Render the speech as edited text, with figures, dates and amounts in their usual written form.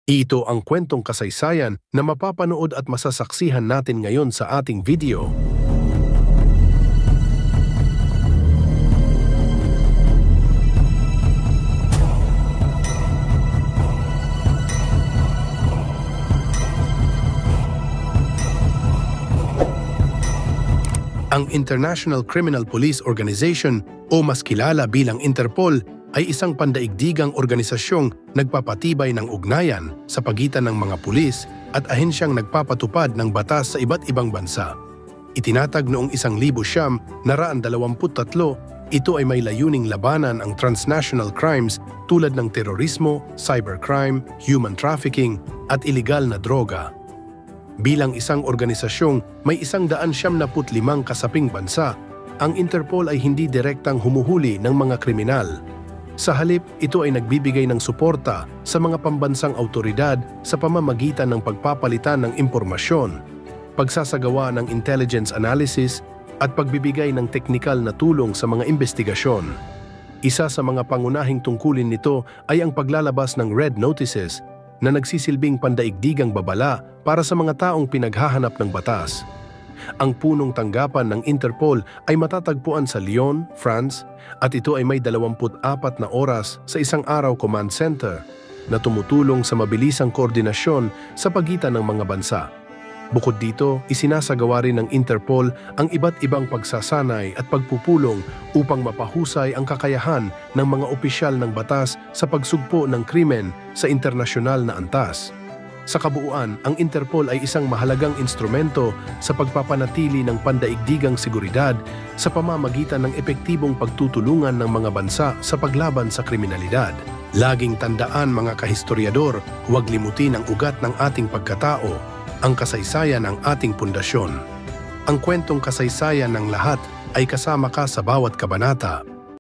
Ito ang kwentong kasaysayan na mapapanood at masasaksihan natin ngayon sa ating video. Ang International Criminal Police Organization o mas kilala bilang Interpol ay isang pandaigdigang organisasyong nagpapatibay ng ugnayan sa pagitan ng mga pulis at ahensyang nagpapatupad ng batas sa iba't ibang bansa. Itinatag noong 1923, ito ay may layuning labanan ang transnational crimes tulad ng terorismo, cybercrime, human trafficking at iligal na droga. Bilang isang organisasyong may 175 kasaping bansa, ang Interpol ay hindi direktang humuhuli ng mga kriminal. Sa halip, ito ay nagbibigay ng suporta sa mga pambansang awtoridad sa pamamagitan ng pagpapalitan ng impormasyon, pagsasagawa ng intelligence analysis at pagbibigay ng teknikal na tulong sa mga investigasyon. Isa sa mga pangunahing tungkulin nito ay ang paglalabas ng red notices na nagsisilbing pandaigdigang babala para sa mga taong pinaghahanap ng batas. Ang punong tanggapan ng Interpol ay matatagpuan sa Lyon, France, at ito ay may 24 na oras sa isang araw command center na tumutulong sa mabilisang koordinasyon sa pagitan ng mga bansa. Bukod dito, isinasagawa rin ng Interpol ang iba't ibang pagsasanay at pagpupulong upang mapahusay ang kakayahan ng mga opisyal ng batas sa pagsugpo ng krimen sa internasyonal na antas. Sa kabuuan, ang Interpol ay isang mahalagang instrumento sa pagpapanatili ng pandaigdigang seguridad sa pamamagitan ng epektibong pagtutulungan ng mga bansa sa paglaban sa kriminalidad. Laging tandaan mga kahistoryador, huwag limutin ang ugat ng ating pagkatao, ang kasaysayan ng ating pundasyon. Ang kwentong kasaysayan ng lahat ay kasama ka sa bawat kabanata.